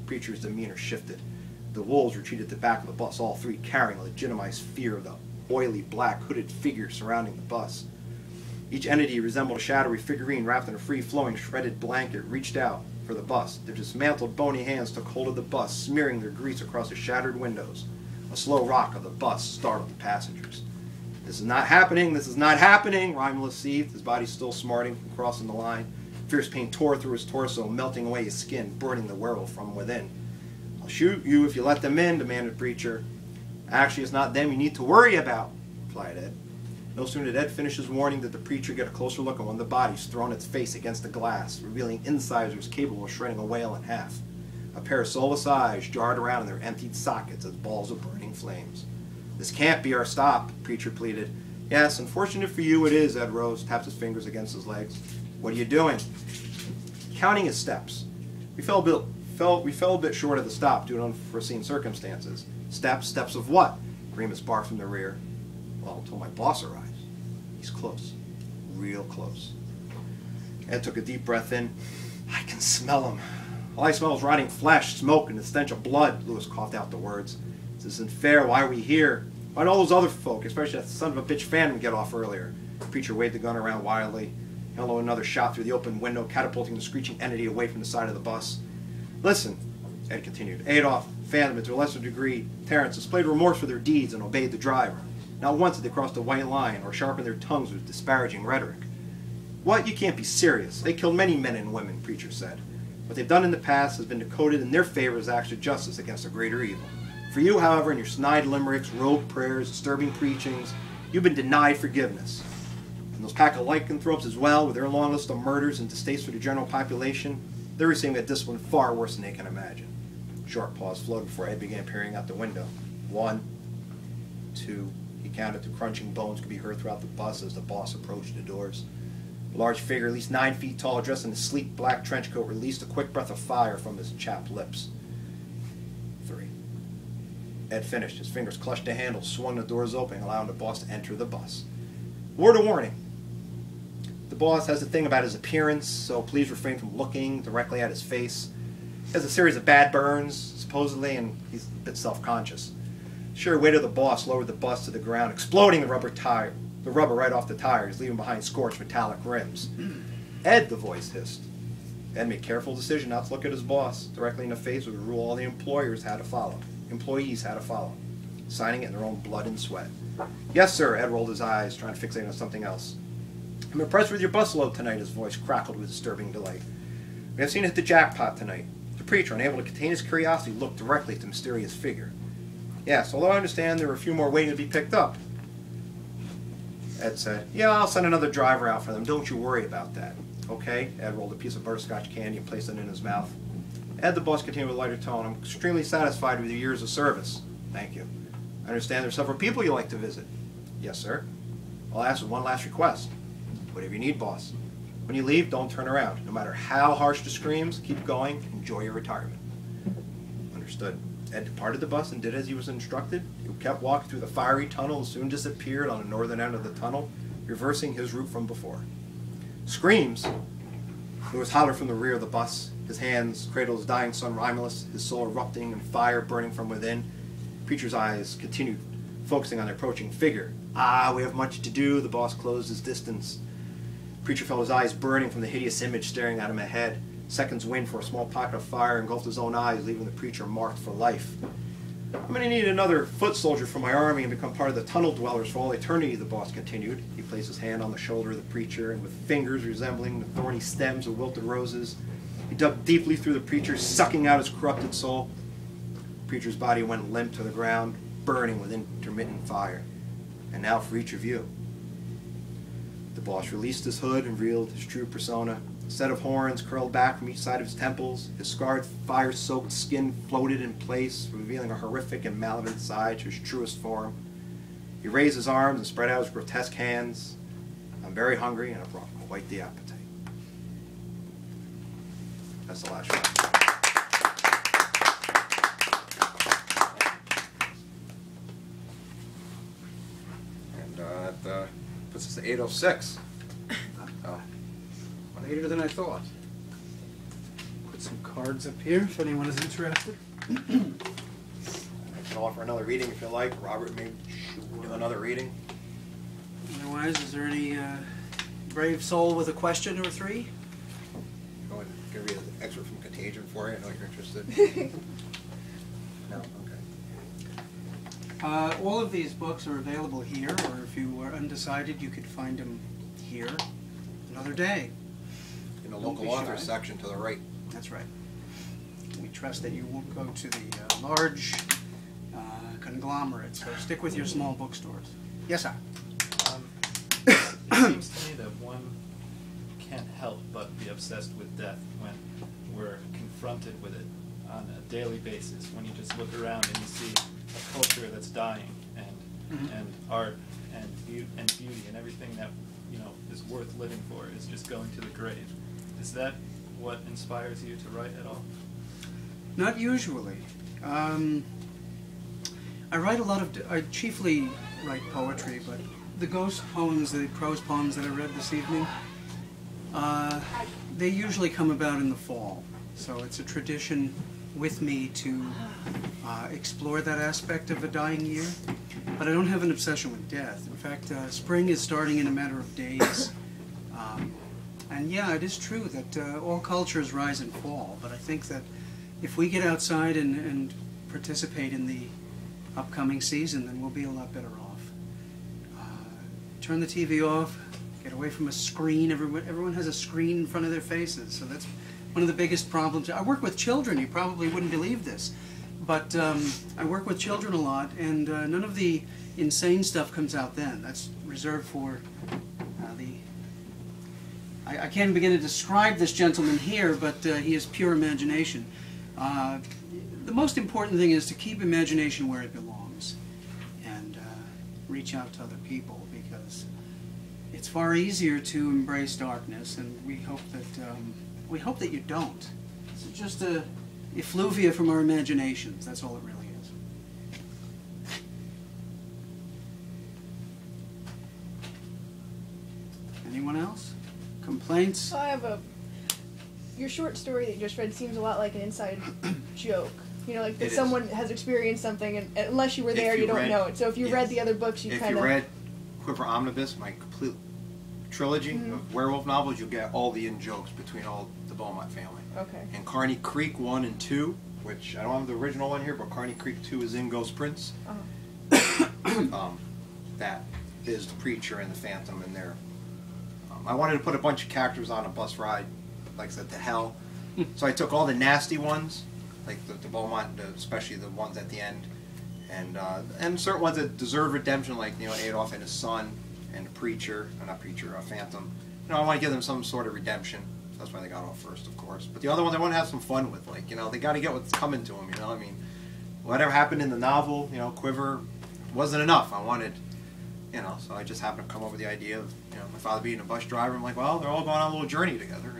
preacher's demeanor shifted. The wolves retreated to the back of the bus, all three carrying a legitimized fear of the oily black hooded figure surrounding the bus. Each entity resembled a shadowy figurine wrapped in a free-flowing shredded blanket, reached out for the bus. Their dismantled bony hands took hold of the bus, smearing their grease across the shattered windows. A slow rock of the bus startled the passengers. "This is not happening, this is not happening," Romulus seethed, his body still smarting from crossing the line. Fierce pain tore through his torso, melting away his skin, burning the werewolf from within. "I'll shoot you if you let them in," demanded the preacher. "Actually, it's not them you need to worry about," replied Ed. No sooner did Ed finish his warning did the preacher get a closer look at one of the bodies, throwing its face against the glass, revealing incisors capable of shredding a whale in half. A pair of soulless eyes jarred around in their emptied sockets as balls of burning flames. "This can't be our stop," the preacher pleaded. "Yes, unfortunate for you it is," Ed rose, tapped his fingers against his legs. "What are you doing?" "Counting his steps. We fell a bit short of the stop due to unforeseen circumstances." Steps of what?" Remus barked from the rear. "Well, until my boss arrives. He's close. Real close." Ed took a deep breath in. "I can smell him. All I smell is rotting flesh, smoke, and the stench of blood." Lewis coughed out the words. "This isn't fair. Why are we here? Why'd all those other folk, especially that son of a bitch Phantom, get off earlier?" The preacher waved the gun around wildly. Hello, another shot through the open window, catapulting the screeching entity away from the side of the bus. "Listen," Ed continued. "Adolf, Phantom, and to a lesser degree, Terrence, displayed remorse for their deeds and obeyed the driver. Not once did they cross the white line or sharpen their tongues with disparaging rhetoric." "What? You can't be serious. They killed many men and women," preacher said. "What they've done in the past has been decoded in their favor as acts of justice against a greater evil. For you, however, in your snide limericks, rogue prayers, disturbing preachings, you've been denied forgiveness. And those pack of lycanthropes as well, with their long list of murders and distaste for the general population, they're receiving a discipline far worse than they can imagine." Short pause flowed before Ed began peering out the window. 1, 2, he counted. The crunching bones could be heard throughout the bus as the boss approached the doors. A large figure, at least 9 feet tall, dressed in a sleek black trench coat, released a quick breath of fire from his chapped lips. 3. Ed finished. His fingers clutched the handle, swung the doors open, allowing the boss to enter the bus. "Word of warning. The boss has a thing about his appearance, so please refrain from looking directly at his face. He has a series of bad burns, supposedly, and he's a bit self-conscious." The sheer weight of the boss lowered the bus to the ground, exploding the rubber right off the tires, leaving behind scorched metallic rims. "Ed," the voice hissed. Ed made a careful decision not to look at his boss directly in the face was a rule all the employees had to follow, signing it in their own blood and sweat. "Yes, sir," Ed rolled his eyes, trying to fixate on something else. "I'm impressed with your busload tonight," his voice crackled with disturbing delight. "We have seen it hit the jackpot tonight." The preacher, unable to contain his curiosity, looked directly at the mysterious figure. "Yes, although I understand there are a few more waiting to be picked up." Ed said, "Yeah, I'll send another driver out for them. Don't you worry about that." "Okay." Ed rolled a piece of butterscotch candy and placed it in his mouth. "Ed," the boss continued with a lighter tone, "I'm extremely satisfied with your years of service." "Thank you. I understand there are several people you like to visit." "Yes, sir." "I'll ask with one last request." "Whatever you need, boss. When you leave, don't turn around. No matter how harsh the screams, keep going. Enjoy your retirement." Understood. Ed departed the bus and did as he was instructed. He kept walking through the fiery tunnel and soon disappeared on the northern end of the tunnel, reversing his route from before. Screams! Lewis hollered from the rear of the bus. His hands cradled his dying son Romulus, his soul erupting and fire burning from within. Preacher's eyes continued, focusing on the approaching figure. "Ah, we have much to do." The boss closed his distance. Preacher felt his eyes burning from the hideous image staring at him ahead. Seconds wind for a small pocket of fire engulfed his own eyes, leaving the preacher marked for life. "I'm going to need another foot soldier for my army and become part of the tunnel dwellers for all eternity," the boss continued. He placed his hand on the shoulder of the preacher, and with fingers resembling the thorny stems of wilted roses, he dug deeply through the preacher, sucking out his corrupted soul. The preacher's body went limp to the ground, burning with intermittent fire. "And now for each of you." The boss released his hood and revealed his true persona. A set of horns curled back from each side of his temples. His scarred, fire-soaked skin floated in place, revealing a horrific and malevolent side to his truest form. He raised his arms and spread out his grotesque hands. "I'm very hungry, and I brought quite the appetite." That's the last shot. And that puts us at 8:06. Oh. Later than I thought. Put some cards up here if anyone is interested. I can offer another reading if you like. Robert may do another reading. Otherwise, is there any brave soul with a question or three? I'm going to read an excerpt from Contagion for you. I know you're interested. No? Okay. All of these books are available here, or if you were undecided, you could find them here another day. In the Don't local be authors shy. section to the right. That's right. We trust that you won't go to the large conglomerate, so stick with your small bookstores. Yes, sir. It seems to me that one can't help but be obsessed with death when we're confronted with it on a daily basis. When you just look around and you see a culture that's dying, and art and beauty and everything that is worth living for is just going to the grave. Is that what inspires you to write at all? Not usually. I write a lot of. I chiefly write poetry, but the ghost poems, the prose poems that I read this evening, they usually come about in the fall. So it's a tradition with me to explore that aspect of a dying year. But I don't have an obsession with death. In fact, spring is starting in a matter of days. And yeah, it is true that all cultures rise and fall, but I think that if we get outside and participate in the upcoming season, then we'll be a lot better off. Turn the TV off, get away from a screen. Everyone has a screen in front of their faces, so that's one of the biggest problems. I work with children. You probably wouldn't believe this, but I work with children a lot, and none of the insane stuff comes out then. That's reserved for I can't begin to describe this gentleman here, but he has pure imagination. The most important thing is to keep imagination where it belongs and reach out to other people, because it's far easier to embrace darkness, and we hope that you don't. It's just a effluvia from our imaginations. That's all it really is. Anyone else? Complaints? I have your short story that you just read seems a lot like an inside joke. You know, like that someone has experienced something, and unless you were there, you don't know it. So if you read the other books, you kind of... If you read Quiver Omnibus, my complete trilogy of werewolf novels, you'll get all the in-jokes between all the Beaumont family. Okay. And Carney Creek 1 and 2, which I don't have the original one here, but Carney Creek 2 is in Ghost Prince. That is the Preacher and the Phantom in there. I wanted to put a bunch of characters on a bus ride, like I said, to hell. So I took all the nasty ones, like the Beaumont, especially the ones at the end, and certain ones that deserve redemption, like Adolf and his son, and the Preacher, or not Preacher, Phantom. I want to give them some sort of redemption. So that's why they got off first, of course. But the other ones I want to have some fun with, like they got to get what's coming to them. I mean, whatever happened in the novel, Quiver, wasn't enough. I wanted. So I just happened to come up with the idea of, my father being a bus driver. I'm like, well, they're all going on a little journey together.